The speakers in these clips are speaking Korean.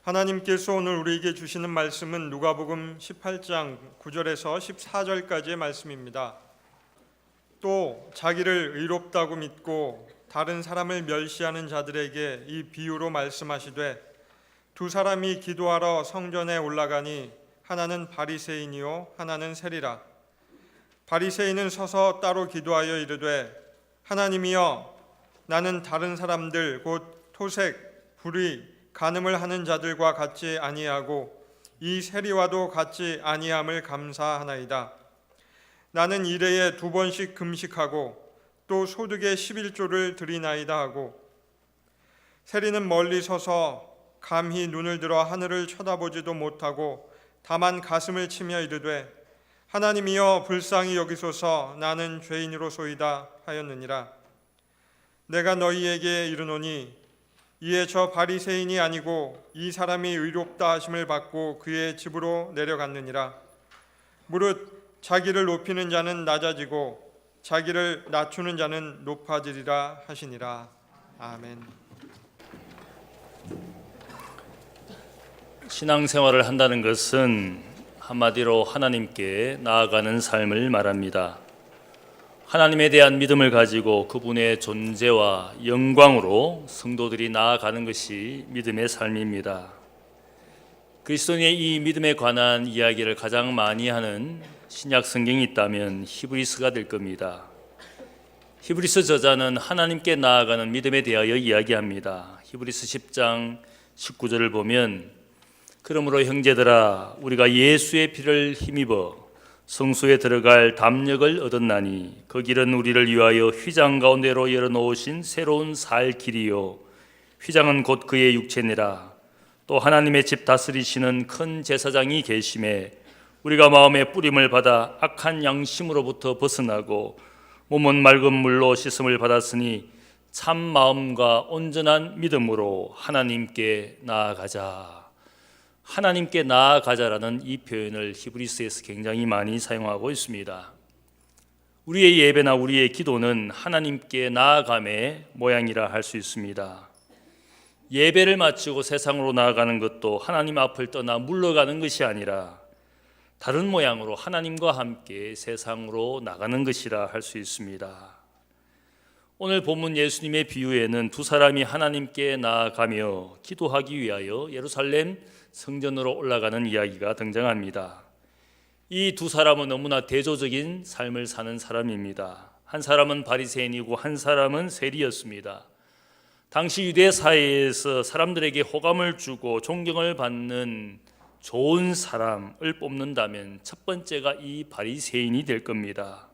하나님께서 오늘 우리에게 주시는 말씀은 누가복음 18장 9절에서 14절까지의 말씀입니다. 또 자기를 의롭다고 믿고 다른 사람을 멸시하는 자들에게 이 비유로 말씀하시되, 두 사람이 기도하러 성전에 올라가니 하나는 바리새인이요 하나는 세리라. 바리새인은 서서 따로 기도하여 이르되, 하나님이여, 나는 다른 사람들 곧 토색, 불의, 간음을 하는 자들과 같지 아니하고 이 세리와도 같지 아니함을 감사하나이다. 나는 일해에 2번씩 금식하고 또 소득의 11조를 드리나이다 하고, 세리는 멀리 서서 감히 눈을 들어 하늘을 쳐다보지도 못하고 다만 가슴을 치며 이르되, 하나님이여 불쌍히 여기소서, 나는 죄인으로소이다 하였느니라. 내가 너희에게 이르노니 이에 저 바리새인이 아니고 이 사람이 의롭다 하심을 받고 그의 집으로 내려갔느니라. 무릇 자기를 높이는 자는 낮아지고 자기를 낮추는 자는 높아지리라 하시니라. 아멘. 신앙생활을 한다는 것은 한마디로 하나님께 나아가는 삶을 말합니다. 하나님에 대한 믿음을 가지고 그분의 존재와 영광으로 성도들이 나아가는 것이 믿음의 삶입니다. 그리스도인의 이 믿음에 관한 이야기를 가장 많이 하는 신약 성경이 있다면 히브리서가 될 겁니다. 히브리서 저자는 하나님께 나아가는 믿음에 대하여 이야기합니다. 히브리서 10장 19절을 보면, 그러므로 형제들아, 우리가 예수의 피를 힘입어 성소에 들어갈 담력을 얻었나니 그 길은 우리를 위하여 휘장 가운데로 열어놓으신 새로운 살 길이요, 휘장은 곧 그의 육체니라. 또 하나님의 집 다스리시는 큰 제사장이 계심에 우리가 마음의 뿌림을 받아 악한 양심으로부터 벗어나고 몸은 맑은 물로 씻음을 받았으니 참 마음과 온전한 믿음으로 하나님께 나아가자. 하나님께 나아가자라는 이 표현을 히브리서에서 굉장히 많이 사용하고 있습니다. 우리의 예배나 우리의 기도는 하나님께 나아감의 모양이라 할 수 있습니다. 예배를 마치고 세상으로 나아가는 것도 하나님 앞을 떠나 물러가는 것이 아니라 다른 모양으로 하나님과 함께 세상으로 나가는 것이라 할 수 있습니다. 오늘 본문 예수님의 비유에는 두 사람이 하나님께 나아가며 기도하기 위하여 예루살렘 성전으로 올라가는 이야기가 등장합니다. 이 두 사람은 너무나 대조적인 삶을 사는 사람입니다. 한 사람은 바리새인이고 한 사람은 세리였습니다. 당시 유대 사회에서 사람들에게 호감을 주고 존경을 받는 좋은 사람을 뽑는다면 첫 번째가 이 바리새인이 될 겁니다.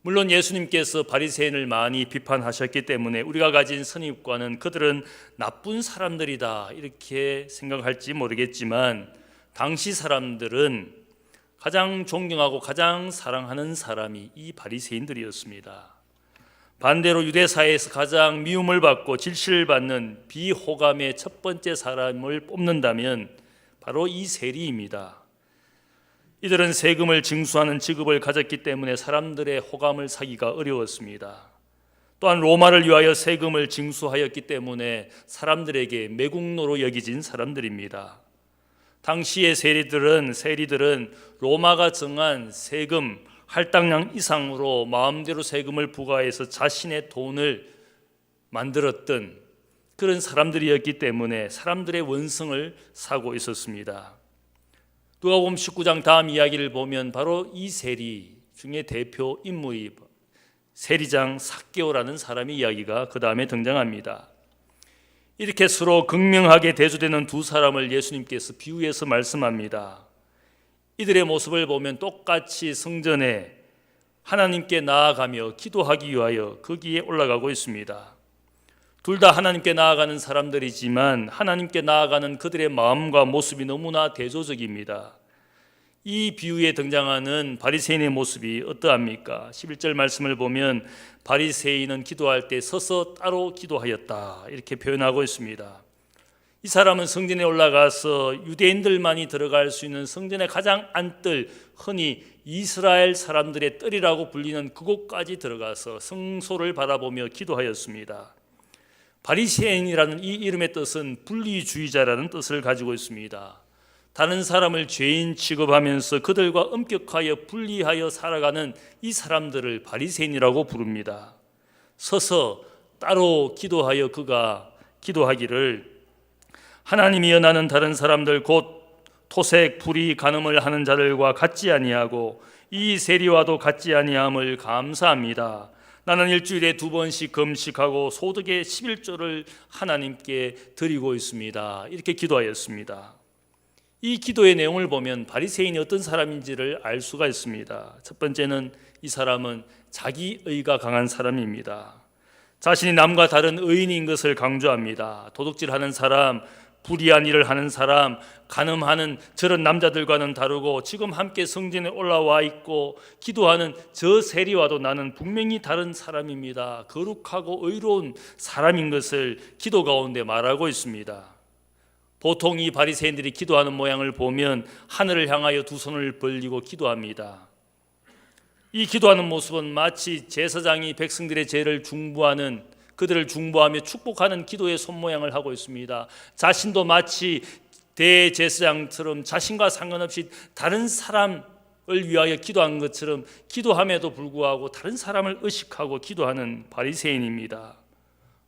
물론 예수님께서 바리새인을 많이 비판하셨기 때문에 우리가 가진 선입관은 그들은 나쁜 사람들이다 이렇게 생각할지 모르겠지만, 당시 사람들은 가장 존경하고 가장 사랑하는 사람이 이 바리새인들이었습니다. 반대로 유대 사회에서 가장 미움을 받고 질시를 받는 비호감의 첫 번째 사람을 뽑는다면 바로 이 세리입니다. 이들은 세금을 징수하는 직업을 가졌기 때문에 사람들의 호감을 사기가 어려웠습니다. 또한 로마를 위하여 세금을 징수하였기 때문에 사람들에게 매국노로 여겨진 사람들입니다. 당시의 세리들은 로마가 정한 세금 할당량 이상으로 마음대로 세금을 부과해서 자신의 돈을 만들었던 그런 사람들이었기 때문에 사람들의 원성을 사고 있었습니다. 누가복음 19장 다음 이야기를 보면 바로 이 세리 중에 대표 인물이 세리장 삭개오라는 사람의 이야기가 그 다음에 등장합니다. 이렇게 서로 극명하게 대조되는 두 사람을 예수님께서 비유해서 말씀합니다. 이들의 모습을 보면 똑같이 성전에 하나님께 나아가며 기도하기 위하여 거기에 올라가고 있습니다. 둘 다 하나님께 나아가는 사람들이지만 하나님께 나아가는 그들의 마음과 모습이 너무나 대조적입니다. 이 비유에 등장하는 바리새인의 모습이 어떠합니까? 11절 말씀을 보면 바리새인은 기도할 때 서서 따로 기도하였다 이렇게 표현하고 있습니다. 이 사람은 성전에 올라가서 유대인들만이 들어갈 수 있는 성전의 가장 안뜰, 흔히 이스라엘 사람들의 뜰이라고 불리는 그곳까지 들어가서 성소를 바라보며 기도하였습니다. 바리새인이라는 이 이름의 뜻은 분리주의자라는 뜻을 가지고 있습니다. 다른 사람을 죄인 취급하면서 그들과 엄격하여 분리하여 살아가는 이 사람들을 바리새인이라고 부릅니다. 서서 따로 기도하여 그가 기도하기를 하나님이 나는 다른 사람들 곧 토색, 불의, 간음을 하는 자들과 같지 아니하고 이 세리와도 같지 아니함을 감사합니다. 나는 일주일에 2번씩 금식하고 소득의 11조를 하나님께 드리고 있습니다. 이렇게 기도하였습니다. 이 기도의 내용을 보면 바리새인이 어떤 사람인지를 알 수가 있습니다. 첫 번째는 이 사람은 자기의가 강한 사람입니다. 자신이 남과 다른 의인인 것을 강조합니다. 도둑질하는 사람, 불의한 일을 하는 사람, 간음하는 저런 남자들과는 다르고 지금 함께 성전에 올라와 있고 기도하는 저 세리와도 나는 분명히 다른 사람입니다. 거룩하고 의로운 사람인 것을 기도 가운데 말하고 있습니다. 보통 이 바리새인들이 기도하는 모양을 보면 하늘을 향하여 두 손을 벌리고 기도합니다. 이 기도하는 모습은 마치 제사장이 백성들의 죄를 중보하는 그들을 중보하며 축복하는 기도의 손모양을 하고 있습니다. 자신도 마치 대제사장처럼 자신과 상관없이 다른 사람을 위하여 기도한 것처럼 기도함에도 불구하고 다른 사람을 의식하고 기도하는 바리새인입니다.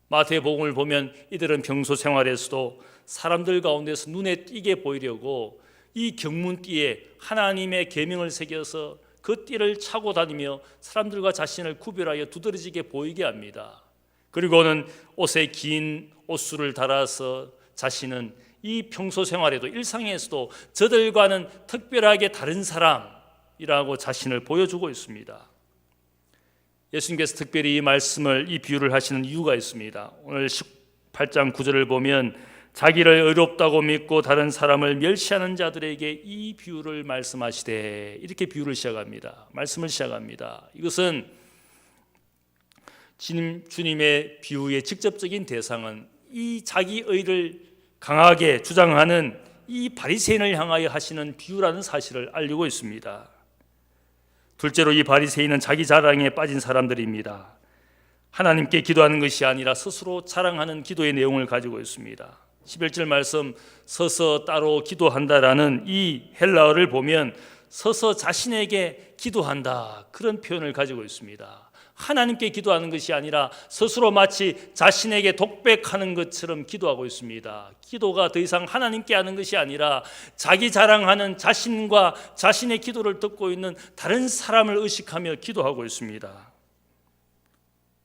마태복음을 보면 이들은 평소 생활에서도 사람들 가운데서 눈에 띄게 보이려고 이 경문띠에 하나님의 계명을 새겨서 그 띠를 차고 다니며 사람들과 자신을 구별하여 두드러지게 보이게 합니다. 그리고는 옷에 긴 옷수를 달아서 자신은 이 평소 생활에도 일상에서도 저들과는 특별하게 다른 사람이라고 자신을 보여주고 있습니다. 예수님께서 특별히 이 말씀을, 이 비유를 하시는 이유가 있습니다. 오늘 18장 9절을 보면 자기를 의롭다고 믿고 다른 사람을 멸시하는 자들에게 이 비유를 말씀하시되, 이렇게 비유를 시작합니다. 말씀을 시작합니다. 이것은 주님의 비유의 직접적인 대상은 이 자기의를 강하게 주장하는 이 바리새인을 향하여 하시는 비유라는 사실을 알리고 있습니다. 둘째로 이 바리새인은 자기 자랑에 빠진 사람들입니다. 하나님께 기도하는 것이 아니라 스스로 자랑하는 기도의 내용을 가지고 있습니다. 11절 말씀, 서서 따로 기도한다라는 이 헬라어를 보면 서서 자신에게 기도한다, 그런 표현을 가지고 있습니다. 하나님께 기도하는 것이 아니라 스스로 마치 자신에게 독백하는 것처럼 기도하고 있습니다. 기도가 더 이상 하나님께 하는 것이 아니라 자기 자랑하는 자신과 자신의 기도를 듣고 있는 다른 사람을 의식하며 기도하고 있습니다.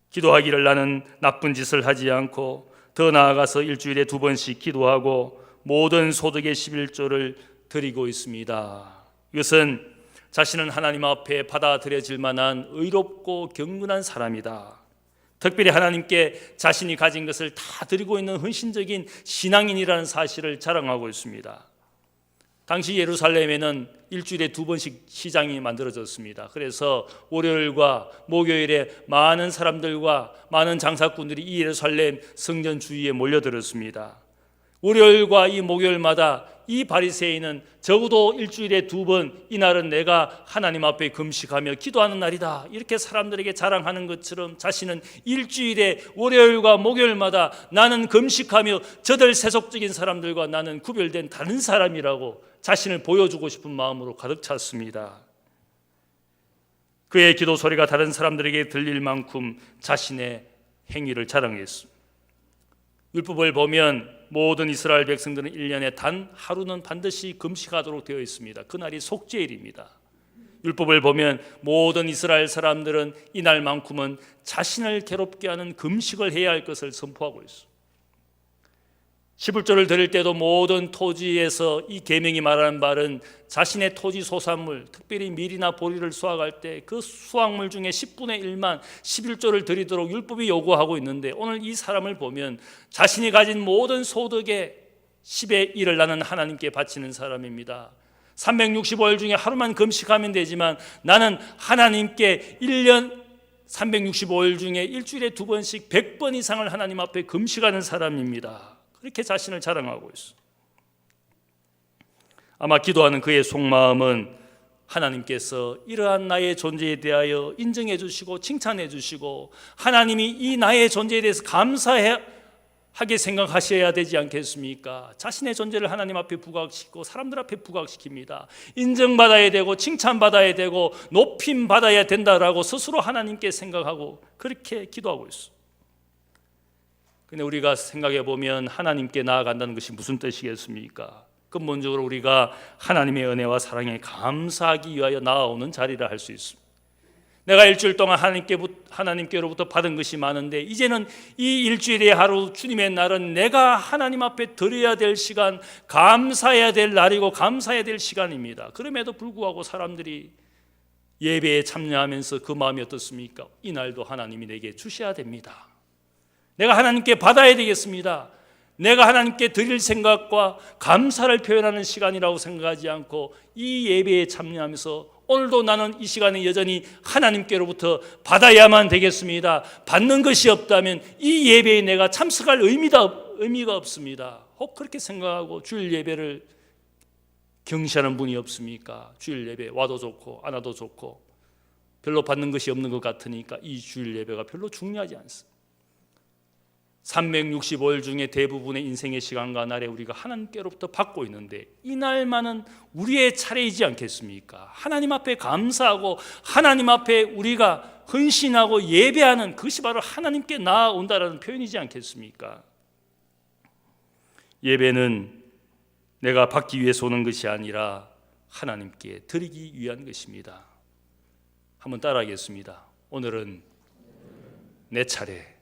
기도하기를 나는 나쁜 짓을 하지 않고 더 나아가서 일주일에 2번씩 기도하고 모든 소득의 11조를 드리고 있습니다. 이것은 자신은 하나님 앞에 받아들여질 만한 의롭고 경건한 사람이다. 특별히 하나님께 자신이 가진 것을 다 드리고 있는 헌신적인 신앙인이라는 사실을 자랑하고 있습니다. 당시 예루살렘에는 일주일에 2번씩 시장이 만들어졌습니다. 그래서 월요일과 목요일에 많은 사람들과 많은 장사꾼들이 이 예루살렘 성전 주위에 몰려들었습니다. 월요일과 이 목요일마다 이 바리새인은 적어도 일주일에 2번, 이날은 내가 하나님 앞에 금식하며 기도하는 날이다, 이렇게 사람들에게 자랑하는 것처럼 자신은 일주일에 월요일과 목요일마다 나는 금식하며 저들 세속적인 사람들과 나는 구별된 다른 사람이라고 자신을 보여주고 싶은 마음으로 가득 찼습니다. 그의 기도 소리가 다른 사람들에게 들릴 만큼 자신의 행위를 자랑했습니다. 율법을 보면 모든 이스라엘 백성들은 1년에 단 하루는 반드시 금식하도록 되어 있습니다. 그날이 속죄일입니다. 율법을 보면 모든 이스라엘 사람들은 이날만큼은 자신을 괴롭게 하는 금식을 해야 할 것을 선포하고 있습니다. 11조를 드릴 때도 모든 토지에서 이 계명이 말하는 바는 자신의 토지 소산물, 특별히 밀이나 보리를 수확할 때 그 수확물 중에 10분의 1만 11조를 드리도록 율법이 요구하고 있는데, 오늘 이 사람을 보면 자신이 가진 모든 소득의 10의 1을 나는 하나님께 바치는 사람입니다. 365일 중에 하루만 금식하면 되지만 나는 하나님께 1년 365일 중에 일주일에 2번씩 100번 이상을 하나님 앞에 금식하는 사람입니다. 그렇게 자신을 자랑하고 있어. 아마 기도하는 그의 속마음은 하나님께서 이러한 나의 존재에 대하여 인정해 주시고 칭찬해 주시고 하나님이 이 나의 존재에 대해서 감사해 하게 생각하셔야 되지 않겠습니까? 자신의 존재를 하나님 앞에 부각시키고 사람들 앞에 부각시킵니다. 인정받아야 되고 칭찬받아야 되고 높임 받아야 된다라고 스스로 하나님께 생각하고 그렇게 기도하고 있어. 근데 우리가 생각해 보면 하나님께 나아간다는 것이 무슨 뜻이겠습니까? 근본적으로 우리가 하나님의 은혜와 사랑에 감사하기 위하여 나아오는 자리라 할 수 있습니다. 내가 일주일 동안 하나님께로부터 받은 것이 많은데 이제는 이 일주일의 하루 주님의 날은 내가 하나님 앞에 드려야 될 시간, 감사해야 될 날이고 감사해야 될 시간입니다. 그럼에도 불구하고 사람들이 예배에 참여하면서 그 마음이 어떻습니까? 이 날도 하나님이 내게 주셔야 됩니다. 내가 하나님께 받아야 되겠습니다. 내가 하나님께 드릴 생각과 감사를 표현하는 시간이라고 생각하지 않고 이 예배에 참여하면서 오늘도 나는 이 시간에 여전히 하나님께로부터 받아야만 되겠습니다. 받는 것이 없다면 이 예배에 내가 참석할 의미가 없습니다. 혹 그렇게 생각하고 주일 예배를 경시하는 분이 없습니까? 주일 예배 와도 좋고 안 와도 좋고 별로 받는 것이 없는 것 같으니까 이 주일 예배가 별로 중요하지 않습니다. 365일 중에 대부분의 인생의 시간과 날에 우리가 하나님께로부터 받고 있는데 이 날만은 우리의 차례이지 않겠습니까? 하나님 앞에 감사하고 하나님 앞에 우리가 헌신하고 예배하는 그것이 바로 하나님께 나아온다라는 표현이지 않겠습니까? 예배는 내가 받기 위해서 오는 것이 아니라 하나님께 드리기 위한 것입니다. 한번 따라하겠습니다. 오늘은 내 차례.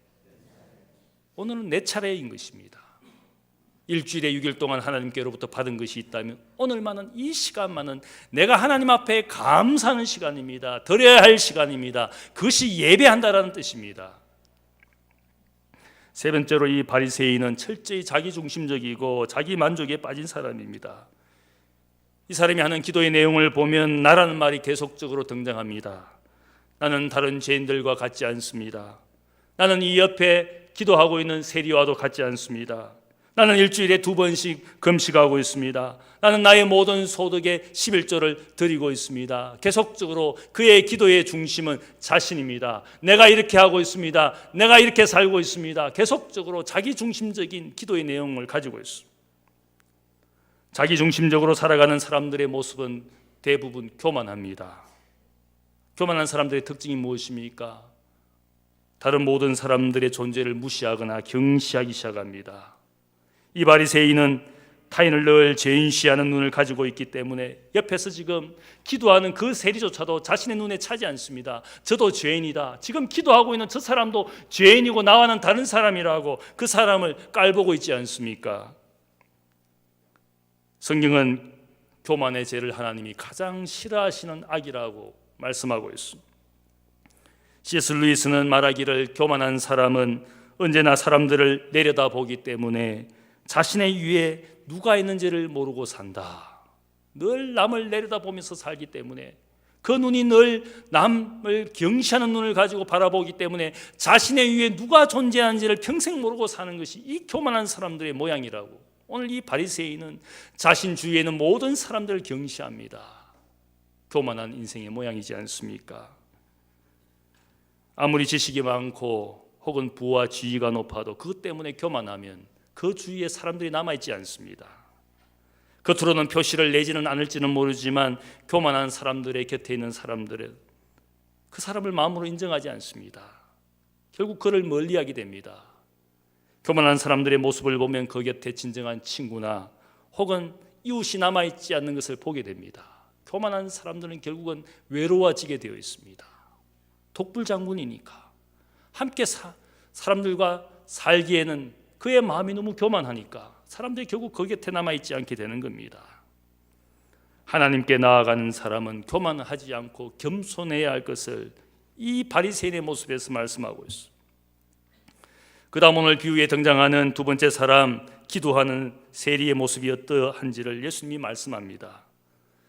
오늘은 내 차례인 것입니다. 일주일에 6일 동안 하나님께로부터 받은 것이 있다면 오늘만은 이 시간만은 내가 하나님 앞에 감사하는 시간입니다. 드려야 할 시간입니다. 그것이 예배한다라는 뜻입니다. 세 번째로 이 바리새인은 철저히 자기중심적이고 자기 만족에 빠진 사람입니다. 이 사람이 하는 기도의 내용을 보면 나라는 말이 계속적으로 등장합니다. 나는 다른 죄인들과 같지 않습니다. 나는 이 옆에 기도하고 있는 세리와도 같지 않습니다. 나는 일주일에 2번씩 금식하고 있습니다. 나는 나의 모든 소득의 11조를 드리고 있습니다. 계속적으로 그의 기도의 중심은 자신입니다. 내가 이렇게 하고 있습니다. 내가 이렇게 살고 있습니다. 계속적으로 자기중심적인 기도의 내용을 가지고 있습니다. 자기중심적으로 살아가는 사람들의 모습은 대부분 교만합니다. 교만한 사람들의 특징이 무엇입니까? 다른 모든 사람들의 존재를 무시하거나 경시하기 시작합니다. 이 바리새인은 타인을 늘 죄인시하는 눈을 가지고 있기 때문에 옆에서 지금 기도하는 그 세리조차도 자신의 눈에 차지 않습니다. 저도 죄인이다. 지금 기도하고 있는 저 사람도 죄인이고 나와는 다른 사람이라고 그 사람을 깔보고 있지 않습니까? 성경은 교만의 죄를 하나님이 가장 싫어하시는 악이라고 말씀하고 있습니다. C.S. 루이스는 말하기를 교만한 사람은 언제나 사람들을 내려다보기 때문에 자신의 위에 누가 있는지를 모르고 산다. 늘 남을 내려다보면서 살기 때문에 그 눈이 늘 남을 경시하는 눈을 가지고 바라보기 때문에 자신의 위에 누가 존재하는지를 평생 모르고 사는 것이 이 교만한 사람들의 모양이라고. 오늘 이 바리새인은 자신 주위에는 모든 사람들을 경시합니다. 교만한 인생의 모양이지 않습니까? 아무리 지식이 많고 혹은 부와 지위가 높아도 그것 때문에 교만하면 그 주위에 사람들이 남아있지 않습니다. 겉으로는 표시를 내지는 않을지는 모르지만 교만한 사람들의 곁에 있는 사람들은 그 사람을 마음으로 인정하지 않습니다. 결국 그를 멀리하게 됩니다. 교만한 사람들의 모습을 보면 그 곁에 진정한 친구나 혹은 이웃이 남아있지 않는 것을 보게 됩니다. 교만한 사람들은 결국은 외로워지게 되어 있습니다. 독불장군이니까 함께 사람들과 살기에는 그의 마음이 너무 교만하니까 사람들이 결국 그 곁에 남아있지 않게 되는 겁니다. 하나님께 나아가는 사람은 교만하지 않고 겸손해야 할 것을 이 바리새인의 모습에서 말씀하고 있습니다. 그 다음 오늘 비유에 등장하는 두 번째 사람, 기도하는 세리의 모습이 어떠한지를 예수님이 말씀합니다.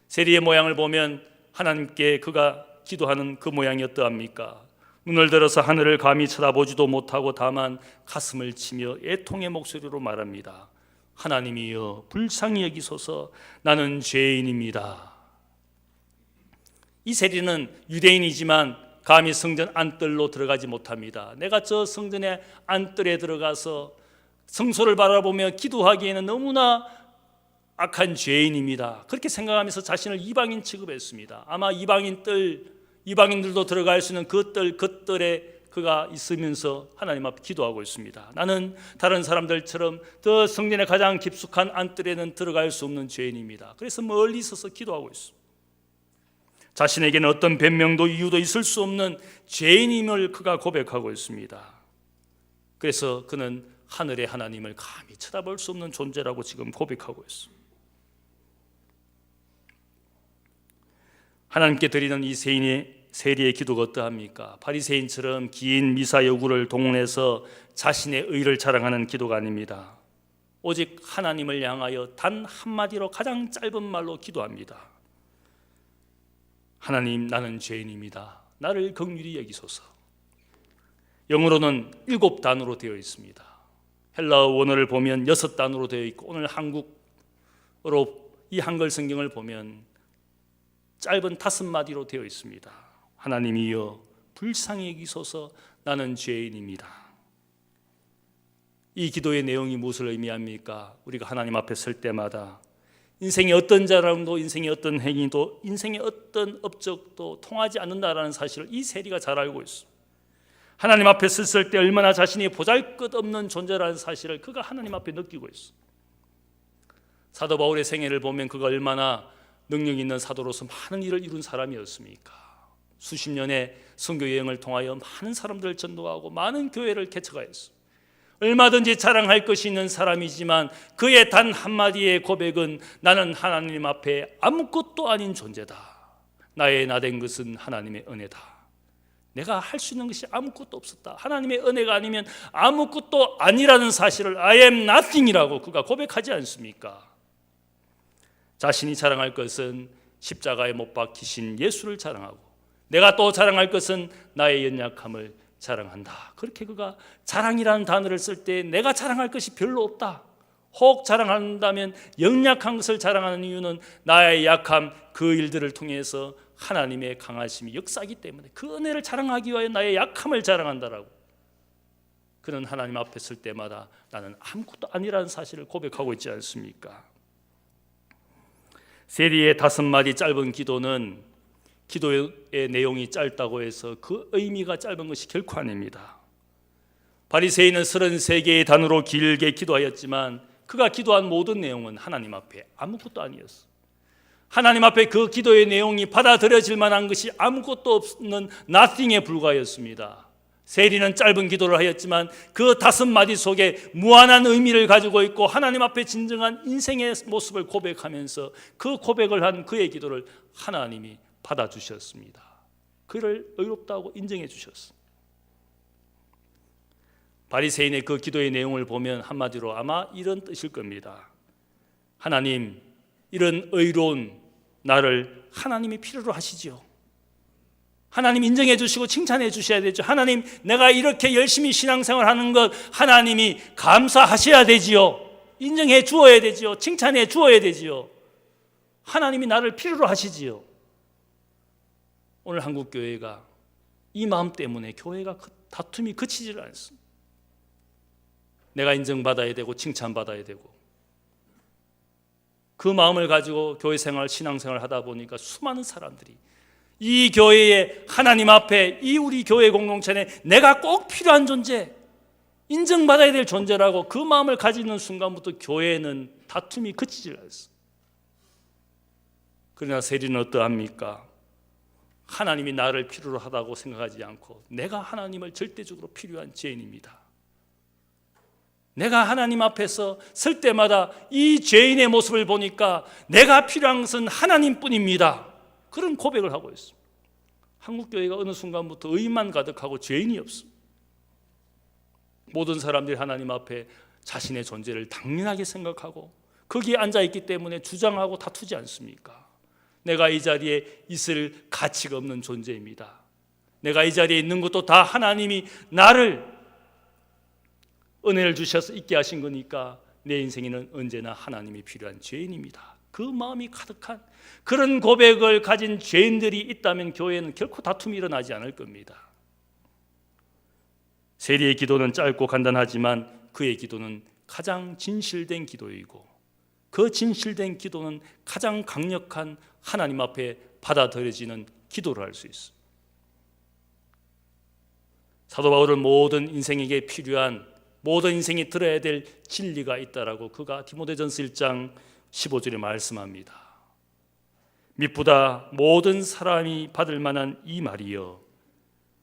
세리의 모양을 보면 하나님께 그가 기도하는 그 모양이 어떠합니까? 눈을 들어서 하늘을 감히 쳐다보지도 못하고 다만 가슴을 치며 애통의 목소리로 말합니다. 하나님이여 불쌍히 여기소서 나는 죄인입니다. 이 세리는 유대인이지만 감히 성전 안뜰로 들어가지 못합니다. 내가 저 성전의 안뜰에 들어가서 성소를 바라보며 기도하기에는 너무나 악한 죄인입니다. 그렇게 생각하면서 자신을 이방인 취급했습니다. 아마 이방인들도 들어갈 수 있는 그 뜰에 그가 있으면서 하나님 앞에 기도하고 있습니다. 나는 다른 사람들처럼 더 성전의 가장 깊숙한 안뜰에는 들어갈 수 없는 죄인입니다. 그래서 멀리 있어서 기도하고 있습니다. 자신에게는 어떤 변명도 이유도 있을 수 없는 죄인임을 그가 고백하고 있습니다. 그래서 그는 하늘의 하나님을 감히 쳐다볼 수 없는 존재라고 지금 고백하고 있습니다. 하나님께 드리는 이 세리의 기도가 어떠합니까? 바리새인처럼 긴 미사 여구를 동원해서 자신의 의를 자랑하는 기도가 아닙니다. 오직 하나님을 향하여 단 한마디로 가장 짧은 말로 기도합니다. 하나님, 나는 죄인입니다. 나를 긍휼히 여기소서. 영어로는 7단어로 되어 있습니다. 헬라어 원어를 보면 6단어로 되어 있고, 오늘 한국어로 이 한글 성경을 보면 짧은 5마디로 되어 있습니다. 하나님이여 불쌍히 여기소서, 나는 죄인입니다. 이 기도의 내용이 무엇을 의미합니까? 우리가 하나님 앞에 설 때마다 인생의 어떤 자랑도, 인생의 어떤 행위도, 인생의 어떤 업적도 통하지 않는다라는 사실을 이 세리가 잘 알고 있습니다. 하나님 앞에 섰을 때 얼마나 자신이 보잘것없는 존재라는 사실을 그가 하나님 앞에 느끼고 있습니다. 사도 바울의 생애를 보면 그가 얼마나 능력 있는 사도로서 많은 일을 이룬 사람이었습니까? 수십 년의 선교 여행을 통하여 많은 사람들을 전도하고 많은 교회를 개척하였습니다. 얼마든지 자랑할 것이 있는 사람이지만 그의 단 한마디의 고백은 나는 하나님 앞에 아무것도 아닌 존재다. 나의 나된 것은 하나님의 은혜다. 내가 할 수 있는 것이 아무것도 없었다. 하나님의 은혜가 아니면 아무것도 아니라는 사실을 I am nothing이라고 그가 고백하지 않습니까? 자신이 자랑할 것은 십자가에 못 박히신 예수를 자랑하고, 내가 또 자랑할 것은 나의 연약함을 자랑한다. 그렇게 그가 자랑이라는 단어를 쓸 때 내가 자랑할 것이 별로 없다. 혹 자랑한다면 연약한 것을 자랑하는 이유는 나의 약함, 그 일들을 통해서 하나님의 강하심이 역사하기 때문에 그 은혜를 자랑하기 위하여 나의 약함을 자랑한다라고. 그는 하나님 앞에 설 때마다 나는 아무것도 아니라는 사실을 고백하고 있지 않습니까? 세리의 5마디 짧은 기도는 기도의 내용이 짧다고 해서 그 의미가 짧은 것이 결코 아닙니다. 바리새인은 33개의 단어로 길게 기도하였지만 그가 기도한 모든 내용은 하나님 앞에 아무것도 아니었어. 하나님 앞에 그 기도의 내용이 받아들여질 만한 것이 아무것도 없는 nothing에 불과하였습니다. 세리는 짧은 기도를 하였지만 그 5마디 속에 무한한 의미를 가지고 있고 하나님 앞에 진정한 인생의 모습을 고백하면서 그 고백을 한 그의 기도를 하나님이 받아주셨습니다. 그를 의롭다고 인정해 주셨습니다. 바리새인의 그 기도의 내용을 보면 한마디로 아마 이런 뜻일 겁니다. 하나님, 이런 의로운 나를 하나님이 필요로 하시지요. 하나님 인정해 주시고 칭찬해 주셔야 되죠. 하나님, 내가 이렇게 열심히 신앙생활 하는 것 하나님이 감사하셔야 되지요. 인정해 주어야 되지요. 칭찬해 주어야 되지요. 하나님이 나를 필요로 하시지요. 오늘 한국교회가 이 마음 때문에 교회가 다툼이 그치질 않습니다. 내가 인정받아야 되고 칭찬받아야 되고 그 마음을 가지고 교회 생활, 신앙생활 하다 보니까 수많은 사람들이 이 교회에 하나님 앞에 이 우리 교회 공동체에 내가 꼭 필요한 존재, 인정받아야 될 존재라고 그 마음을 가지는 순간부터 교회는 다툼이 그치질 않습니다. 그러나 세리는 어떠합니까? 하나님이 나를 필요로 하다고 생각하지 않고 내가 하나님을 절대적으로 필요한 죄인입니다. 내가 하나님 앞에서 설 때마다 이 죄인의 모습을 보니까 내가 필요한 것은 하나님뿐입니다. 그런 고백을 하고 있습니다. 한국교회가 어느 순간부터 의만 가득하고 죄인이 없습니다. 모든 사람들이 하나님 앞에 자신의 존재를 당연하게 생각하고 거기에 앉아있기 때문에 주장하고 다투지 않습니까? 내가 이 자리에 있을 가치가 없는 존재입니다. 내가 이 자리에 있는 것도 다 하나님이 나를 은혜를 주셔서 있게 하신 거니까 내 인생에는 언제나 하나님이 필요한 죄인입니다. 그 마음이 가득한 그런 고백을 가진 죄인들이 있다면 교회는 결코 다툼이 일어나지 않을 겁니다. 세리의 기도는 짧고 간단하지만 그의 기도는 가장 진실된 기도이고, 그 진실된 기도는 가장 강력한 하나님 앞에 받아들여지는 기도를 할 수 있습니다. 사도 바울은 모든 인생에게 필요한, 모든 인생이 들어야 될 진리가 있다라고 그가 디모데전서 1장 15절에 말씀합니다. 밑보다 모든 사람이 받을 만한 이 말이여,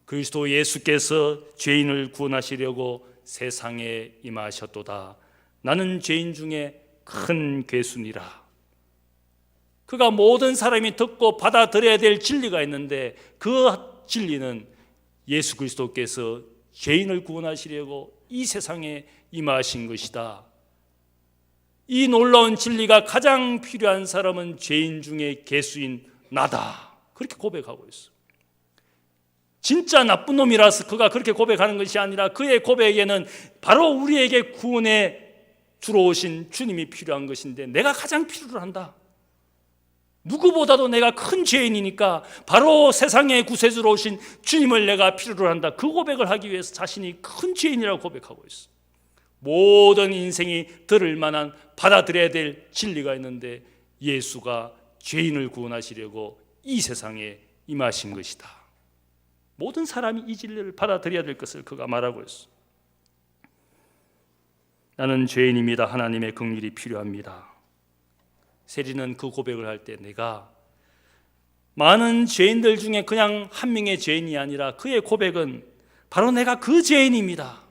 그리스도 예수께서 죄인을 구원하시려고 세상에 임하셨도다. 나는 죄인 중에 큰 괴순이라. 그가 모든 사람이 듣고 받아들여야 될 진리가 있는데, 그 진리는 예수 그리스도께서 죄인을 구원하시려고 이 세상에 임하신 것이다. 이 놀라운 진리가 가장 필요한 사람은 죄인 중에 괴수인 나다. 그렇게 고백하고 있어. 진짜 나쁜 놈이라서 그가 그렇게 고백하는 것이 아니라, 그의 고백에는 바로 우리에게 구원에 주러 오신 주님이 필요한 것인데, 내가 가장 필요로 한다. 누구보다도 내가 큰 죄인이니까 바로 세상의 구세주로 오신 주님을 내가 필요로 한다. 그 고백을 하기 위해서 자신이 큰 죄인이라고 고백하고 있어. 모든 인생이 들을 만한, 받아들여야 될 진리가 있는데, 예수가 죄인을 구원하시려고 이 세상에 임하신 것이다. 모든 사람이 이 진리를 받아들여야 될 것을 그가 말하고 있어. 나는 죄인입니다. 하나님의 긍휼이 필요합니다. 세리는 그 고백을 할 때, 내가 많은 죄인들 중에 그냥 한 명의 죄인이 아니라 그의 고백은 바로 내가 그 죄인입니다.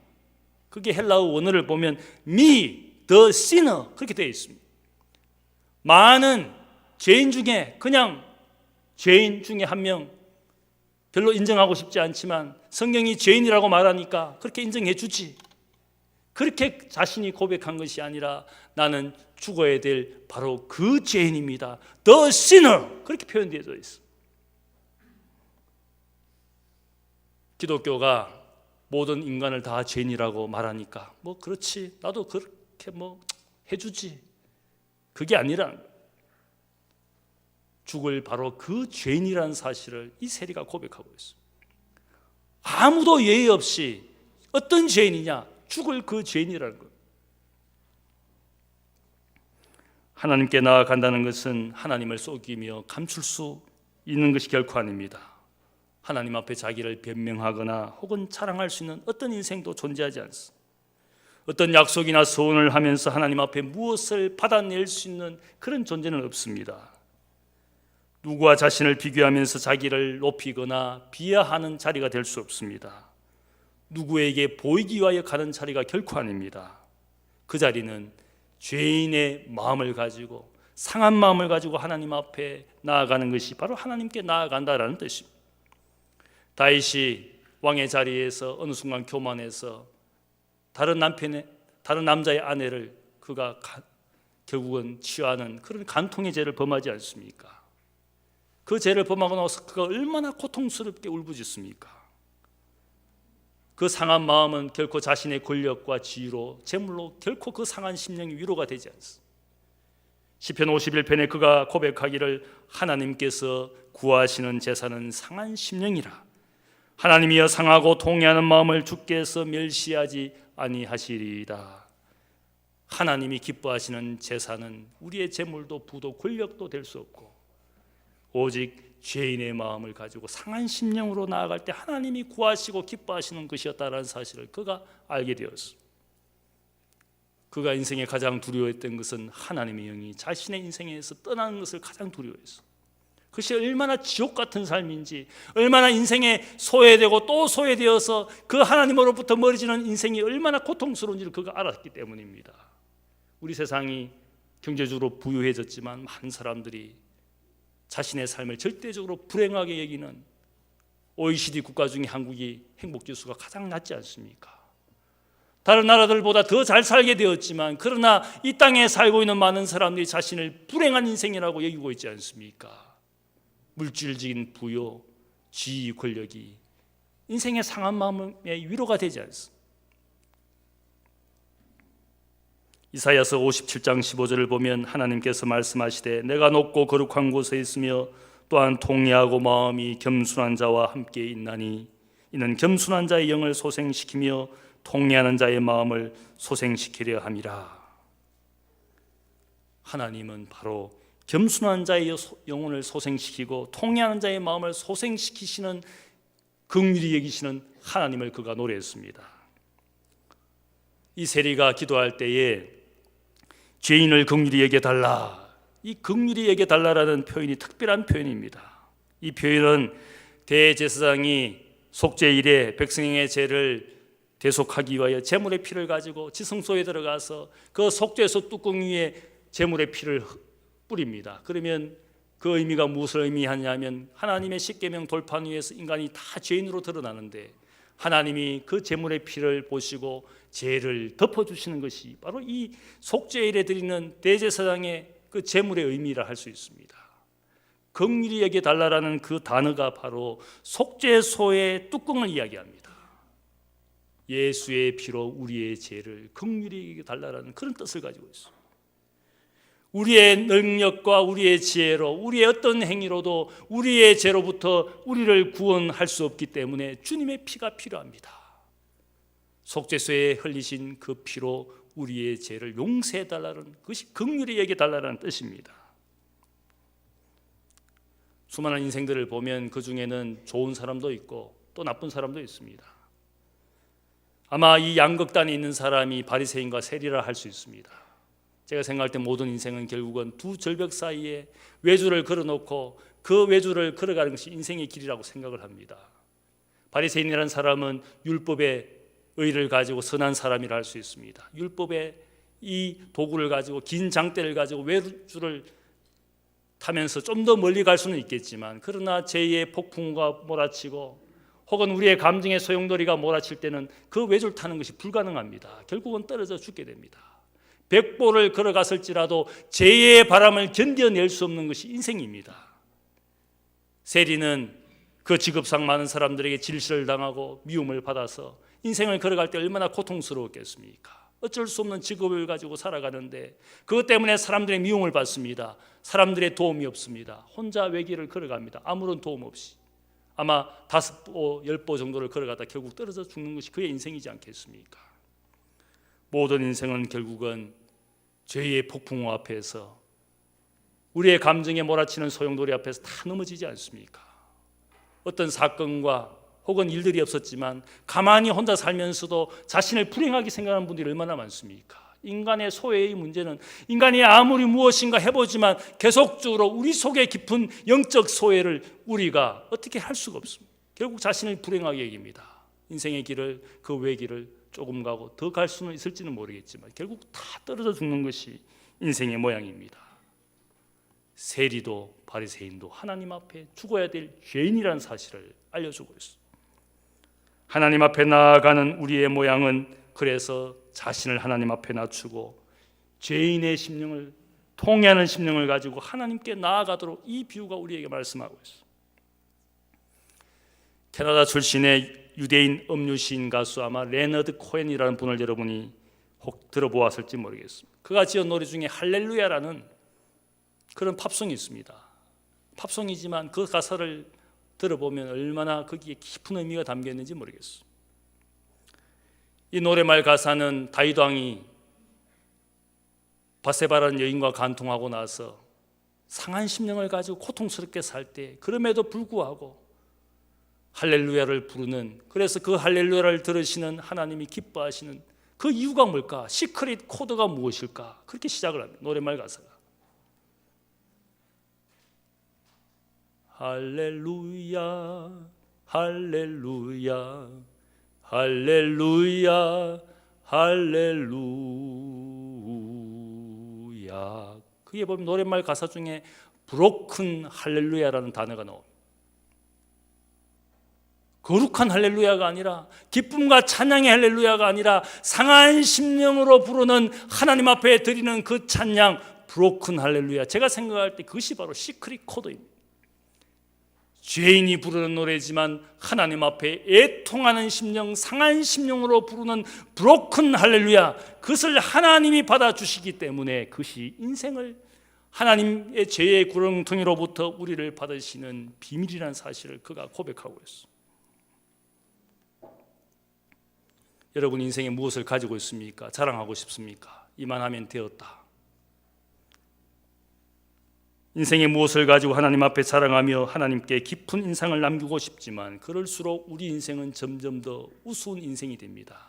그게 헬라어 원어를 보면 me, the sinner 그렇게 되어 있습니다. 많은 죄인 중에 그냥 죄인 중에 한 명, 별로 인정하고 싶지 않지만 성경이 죄인이라고 말하니까 그렇게 인정해 주지. 그렇게 자신이 고백한 것이 아니라, 나는 죽어야 될 바로 그 죄인입니다. The sinner 그렇게 표현되어 있어. 기독교가 모든 인간을 다 죄인이라고 말하니까 그렇지, 나도 그렇게 해주지. 그게 아니라 죽을 바로 그 죄인이라는 사실을 이 세리가 고백하고 있어. 아무도 예의 없이 어떤 죄인이냐, 죽을 그 죄인이라는 것. 하나님께 나아간다는 것은 하나님을 속이며 감출 수 있는 것이 결코 아닙니다. 하나님 앞에 자기를 변명하거나 혹은 자랑할 수 있는 어떤 인생도 존재하지 않습니다. 어떤 약속이나 소원을 하면서 하나님 앞에 무엇을 받아낼 수 있는 그런 존재는 없습니다. 누구와 자신을 비교하면서 자기를 높이거나 비하하는 자리가 될 수 없습니다. 누구에게 보이기 위하여 가는 자리가 결코 아닙니다. 그 자리는 죄인의 마음을 가지고, 상한 마음을 가지고 하나님 앞에 나아가는 것이 바로 하나님께 나아간다라는 뜻입니다. 다윗이 왕의 자리에서 어느 순간 교만해서 다른 남자의 아내를 그가 결국은 취하는 그런 간통의 죄를 범하지 않습니까? 그 죄를 범하고 나서 그가 얼마나 고통스럽게 울부짖습니까? 그 상한 마음은 결코 자신의 권력과 지위로, 재물로 결코 그 상한 심령이 위로가 되지 않습니다. 시편 51편에 그가 고백하기를, 하나님께서 구하시는 제사는 상한 심령이라. 하나님이여 상하고 통회하는 마음을 주께서 멸시하지 아니하시리이다. 하나님이 기뻐하시는 제사는 우리의 재물도 부도 권력도 될 수 없고, 오직 죄인의 마음을 가지고 상한 심령으로 나아갈 때 하나님이 구하시고 기뻐하시는 것이었다라는 사실을 그가 알게 되었습니다. 그가 인생에 가장 두려워했던 것은 하나님의 영이 자신의 인생에서 떠나는 것을 가장 두려워했어. 그것이 얼마나 지옥 같은 삶인지, 얼마나 인생에 소외되고 또 소외되어서 그 하나님으로부터 멀어지는 인생이 얼마나 고통스러운지를 그가 알았기 때문입니다. 우리 세상이 경제적으로 부유해졌지만 많은 사람들이 자신의 삶을 절대적으로 불행하게 여기는 OECD 국가 중에 한국이 행복지수가 가장 낮지 않습니까? 다른 나라들보다 더 잘 살게 되었지만, 그러나 이 땅에 살고 있는 많은 사람들이 자신을 불행한 인생이라고 여기고 있지 않습니까? 물질적인 부요, 지위, 권력이 인생의 상한 마음의 위로가 되지 않습니다. 이사야서 57장 15절을 보면 하나님께서 말씀하시되, 내가 높고 거룩한 곳에 있으며 또한 통회하고 마음이 겸손한 자와 함께 있나니, 이는 겸손한 자의 영을 소생시키며 통례하는 자의 마음을 소생시키려 함이라. 하나님은 바로 겸손한 자의 영혼을 소생시키고 통례하는 자의 마음을 소생시키시는, 긍휼히 여기시는 하나님을 그가 노래했습니다. 이 세리가 기도할 때에 죄인을 긍휼히 여겨달라, 이 긍휼히 여겨달라라는 표현이 특별한 표현입니다. 이 표현은 대제사장이 속죄일에 백성의 죄를 대속하기 위하여 제물의 피를 가지고 지성소에 들어가서 그 속죄소 뚜껑 위에 제물의 피를 뿌립니다. 그러면 그 의미가 무엇을 의미하냐면 하나님의 십계명 돌판 위에서 인간이 다 죄인으로 드러나는데 하나님이 그 제물의 피를 보시고 죄를 덮어주시는 것이 바로 이 속죄일에 드리는 대제사장의 그 제물의 의미라 할 수 있습니다. 긍휼히 여겨달라라는 그 단어가 바로 속죄소의 뚜껑을 이야기합니다. 예수의 피로 우리의 죄를 긍휼히 여겨달라라는 그런 뜻을 가지고 있습니다. 우리의 능력과 우리의 지혜로, 우리의 어떤 행위로도 우리의 죄로부터 우리를 구원할 수 없기 때문에 주님의 피가 필요합니다. 속죄소에 흘리신 그 피로 우리의 죄를 용서해달라는 것이 긍휼히 여겨달라는 뜻입니다. 수많은 인생들을 보면 그 중에는 좋은 사람도 있고 또 나쁜 사람도 있습니다. 아마 이 양극단에 있는 사람이 바리새인과 세리라 할 수 있습니다. 제가 생각할 때 모든 인생은 결국은 두 절벽 사이에 외주를 걸어놓고 그 외주를 걸어가는 것이 인생의 길이라고 생각을 합니다. 바리새인이라는 사람은 율법의 의를 가지고 선한 사람이라 할 수 있습니다. 율법의 이 도구를 가지고 긴 장대를 가지고 외주를 타면서 좀 더 멀리 갈 수는 있겠지만 그러나 죄의 폭풍과 몰아치고 혹은 우리의 감정의 소용돌이가 몰아칠 때는 그 외주를 타는 것이 불가능합니다. 결국은 떨어져 죽게 됩니다. 100보를 걸어갔을지라도 죄의 바람을 견뎌낼 수 없는 것이 인생입니다. 세리는 그 직업상 많은 사람들에게 질시를 당하고 미움을 받아서 인생을 걸어갈 때 얼마나 고통스러웠겠습니까? 어쩔 수 없는 직업을 가지고 살아가는데 그것 때문에 사람들의 미움을 받습니다. 사람들의 도움이 없습니다. 혼자 외길을 걸어갑니다. 아무런 도움 없이. 아마 5보, 10보 정도를 걸어가다 결국 떨어져 죽는 것이 그의 인생이지 않겠습니까? 모든 인생은 결국은 죄의 폭풍 앞에서 우리의 감정에 몰아치는 소용돌이 앞에서 다 넘어지지 않습니까? 어떤 사건과 혹은 일들이 없었지만 가만히 혼자 살면서도 자신을 불행하게 생각하는 분들이 얼마나 많습니까? 인간의 소외의 문제는 인간이 아무리 무엇인가 해보지만 계속적으로 우리 속에 깊은 영적 소외를 우리가 어떻게 할 수가 없습니다. 결국 자신을 불행하게 여깁니다. 인생의 길을, 그 외길을 조금 가고 더 갈 수는 있을지는 모르겠지만 결국 다 떨어져 죽는 것이 인생의 모양입니다. 세리도 바리새인도 하나님 앞에 죽어야 될 죄인이라는 사실을 알려주고 있습니다. 하나님 앞에 나아가는 우리의 모양은 그래서 자신을 하나님 앞에 낮추고 죄인의 심령을 통회하는 심령을 가지고 하나님께 나아가도록 이 비유가 우리에게 말씀하고 있습니다. 캐나다 출신의 유대인 음유 시인 가수 아마 레너드 코엔이라는 분을 여러분이 혹 들어보았을지 모르겠습니다. 그가 지은 노래 중에 할렐루야라는 그런 팝송이 있습니다. 팝송이지만 그 가사를 들어보면 얼마나 거기에 깊은 의미가 담겨 있는지 모르겠어요. 이 노래말 가사는 다윗 왕이 바세바라는 여인과 간통하고 나서 상한 심령을 가지고 고통스럽게 살 때 그럼에도 불구하고 할렐루야를 부르는, 그래서 그 할렐루야를 들으시는 하나님이 기뻐하시는 그 이유가 뭘까? 시크릿 코드가 무엇일까? 그렇게 시작을 합니다. 노래말 가사가 할렐루야 할렐루야 할렐루야 할렐루야. 그게 보면 노랫말 가사 중에 브로큰 할렐루야라는 단어가 나옵니다. 거룩한 할렐루야가 아니라, 기쁨과 찬양의 할렐루야가 아니라 상한 심령으로 부르는, 하나님 앞에 드리는 그 찬양, 브로큰 할렐루야. 제가 생각할 때 그것이 바로 시크릿 코드입니다. 죄인이 부르는 노래지만 하나님 앞에 애통하는 심령, 상한 심령으로 부르는 브로큰 할렐루야, 그것을 하나님이 받아주시기 때문에 그것이 인생을 하나님의 죄의 구렁텅이로부터 우리를 받으시는 비밀이라는 사실을 그가 고백하고 있습니다. 여러분 인생에 무엇을 가지고 있습니까? 자랑하고 싶습니까? 이만하면 되었다. 인생에 무엇을 가지고 하나님 앞에 자랑하며 하나님께 깊은 인상을 남기고 싶지만 그럴수록 우리 인생은 점점 더 우스운 인생이 됩니다.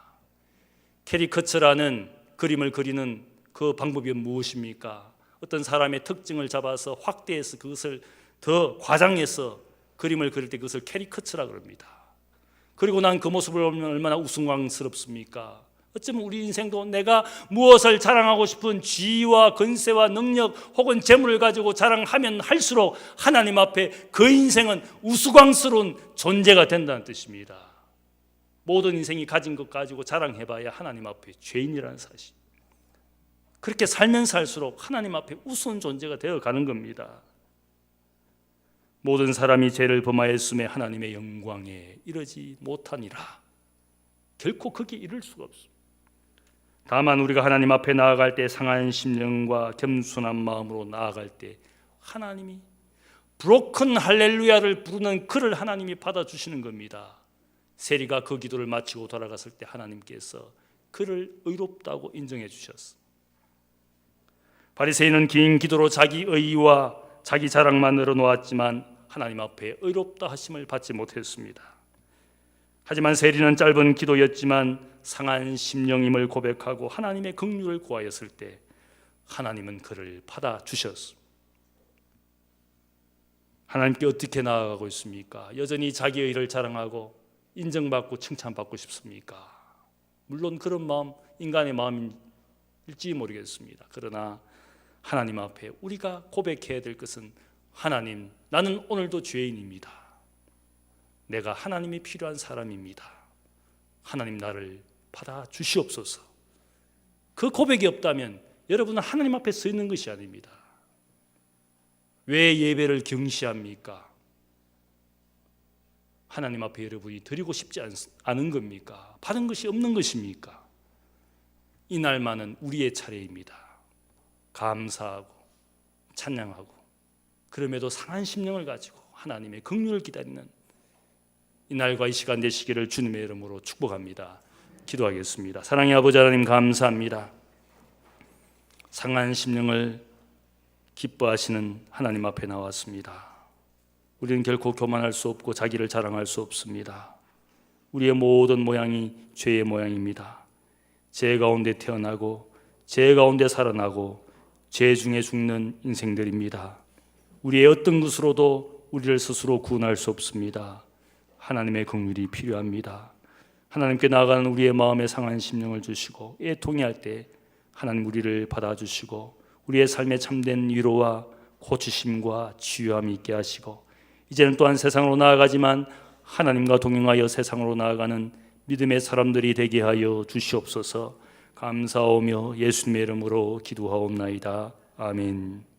캐리커처라는 그림을 그리는 그 방법이 무엇입니까? 어떤 사람의 특징을 잡아서 확대해서 그것을 더 과장해서 그림을 그릴 때 그것을 캐리커처라고 합니다. 그리고 난 그 모습을 보면 얼마나 우스꽝스럽습니까? 어쩌면 우리 인생도 내가 무엇을 자랑하고 싶은 지위와 권세와 능력 혹은 재물을 가지고 자랑하면 할수록 하나님 앞에 그 인생은 우스꽝스러운 존재가 된다는 뜻입니다. 모든 인생이 가진 것 가지고 자랑해봐야 하나님 앞에 죄인이라는 사실. 그렇게 살면 살수록 하나님 앞에 우스운 존재가 되어가는 겁니다. 모든 사람이 죄를 범하였음에 하나님의 영광에 이르지 못하니라. 결코 거기에 이를 수가 없습니다. 다만 우리가 하나님 앞에 나아갈 때 상한 심령과 겸손한 마음으로 나아갈 때 하나님이 브로큰 할렐루야를 부르는 그를 하나님이 받아주시는 겁니다. 세리가 그 기도를 마치고 돌아갔을 때 하나님께서 그를 의롭다고 인정해 주셨습니다. 바리새인은 긴 기도로 자기 의와 자기 자랑만 늘어놓았지만 하나님 앞에 의롭다 하심을 받지 못했습니다. 하지만 세리는 짧은 기도였지만 상한 심령임을 고백하고 하나님의 긍휼을 구하였을 때 하나님은 그를 받아주셨습니다. 하나님께 어떻게 나아가고 있습니까? 여전히 자기의 일을 자랑하고 인정받고 칭찬받고 싶습니까? 물론 그런 마음 인간의 마음일지 모르겠습니다. 그러나 하나님 앞에 우리가 고백해야 될 것은 하나님, 나는 오늘도 죄인입니다. 내가 하나님이 필요한 사람입니다. 하나님 나를 받아주시옵소서. 그 고백이 없다면 여러분은 하나님 앞에 서 있는 것이 아닙니다. 왜 예배를 경시합니까? 하나님 앞에 여러분이 드리고 싶지 않은 겁니까? 받은 것이 없는 것입니까? 이날만은 우리의 차례입니다. 감사하고 찬양하고 그럼에도 상한 심령을 가지고 하나님의 긍휼을 기다리는 이날과 이 시간 되시기를 주님의 이름으로 축복합니다. 기도하겠습니다. 사랑의 아버지 하나님 감사합니다. 상한 심령을 기뻐하시는 하나님 앞에 나왔습니다. 우리는 결코 교만할 수 없고 자기를 자랑할 수 없습니다. 우리의 모든 모양이 죄의 모양입니다. 죄 가운데 태어나고 죄 가운데 살아나고 죄 중에 죽는 인생들입니다. 우리의 어떤 것으로도 우리를 스스로 구원할 수 없습니다. 하나님의 긍휼이 필요합니다. 하나님께 나아가는 우리의 마음에 상한 심령을 주시고 애통해할 때 하나님 우리를 받아주시고 우리의 삶에 참된 위로와 고치심과 치유함이 있게 하시고 이제는 또한 세상으로 나아가지만 하나님과 동행하여 세상으로 나아가는 믿음의 사람들이 되게 하여 주시옵소서. 감사하며 예수님의 이름으로 기도하옵나이다. 아멘.